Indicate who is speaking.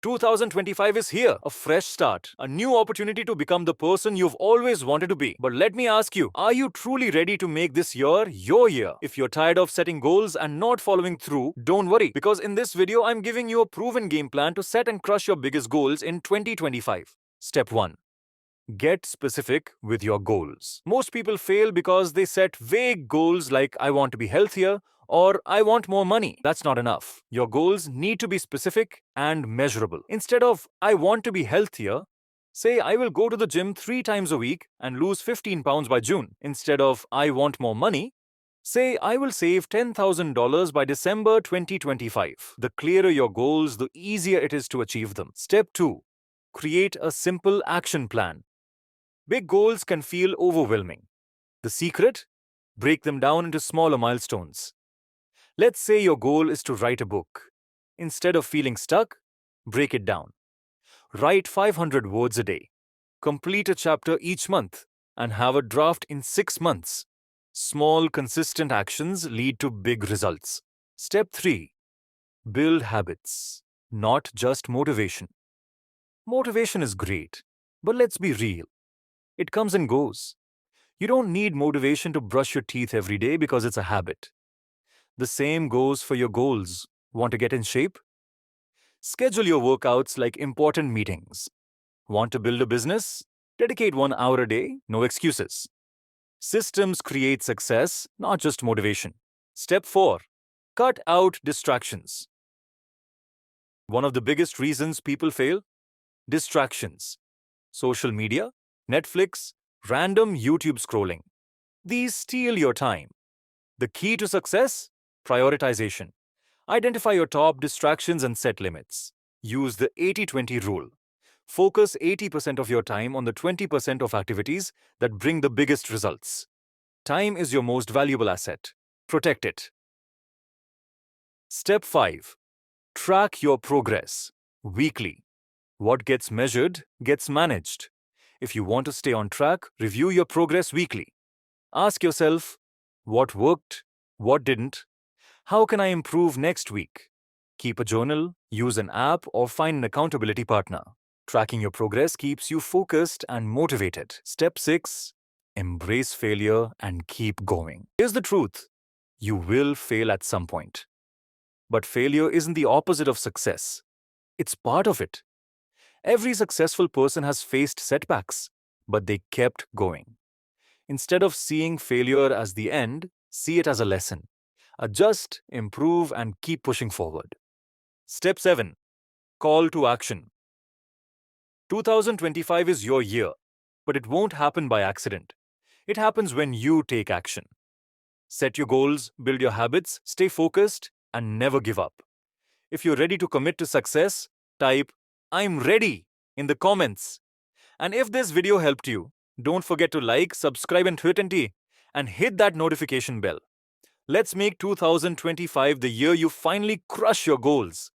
Speaker 1: 2025 is here, a fresh start, a new opportunity to become the person you've always wanted to be. But let me ask you, are you truly ready to make this year your year? If you're tired of setting goals and not following through, don't worry, because in this video, I'm giving you a proven game plan to set and crush your biggest goals in 2025. Step 1. Get specific with your goals. Most people fail because they set vague goals like I want to be healthier or I want more money. That's not enough. Your goals need to be specific and measurable. Instead of I want to be healthier, say I will go to the gym 3 times a week and lose 15 pounds by June. Instead of I want more money, say I will save $10,000 by December 2025. The clearer your goals, the easier it is to achieve them. Step 2. Create a simple action plan. Big goals can feel overwhelming. The secret? Break them down into smaller milestones. Let's say your goal is to write a book. Instead of feeling stuck, break it down. Write 500 words a day. Complete a chapter each month and have a draft in 6 months. Small, consistent actions lead to big results. Step 3. Build habits, not just motivation. Motivation is great, but let's be real. It comes and goes. You don't need motivation to brush your teeth every day because it's a habit. The same goes for your goals. Want to get in shape? Schedule your workouts like important meetings. Want to build a business? Dedicate 1 hour a day, no excuses. Systems create success, not just motivation. Step 4. Cut out distractions. One of the biggest reasons people fail? Distractions. Social media, Netflix, random YouTube scrolling. These steal your time. The key to success? Prioritization. Identify your top distractions and set limits. Use the 80-20 rule. Focus 80% of your time on the 20% of activities that bring the biggest results. Time is your most valuable asset. Protect it. Step 5. Track your progress. Weekly. What gets measured gets managed. If you want to stay on track, review your progress weekly. Ask yourself, what worked, what didn't? How can I improve next week? Keep a journal, use an app, or find an accountability partner. Tracking your progress keeps you focused and motivated. Step 6. Embrace failure and keep going. Here's the truth. You will fail at some point. But failure isn't the opposite of success. It's part of it. Every successful person has faced setbacks, but they kept going. Instead of seeing failure as the end, see it as a lesson. Adjust, improve, and keep pushing forward. Step 7. Call to action. 2025 is your year, but it won't happen by accident. It happens when you take action. Set your goals, build your habits, stay focused, and never give up. If you're ready to commit to success, type I'm ready in the comments. And if this video helped you, don't forget to like, subscribe and hit that notification bell. Let's make 2025 the year you finally crush your goals.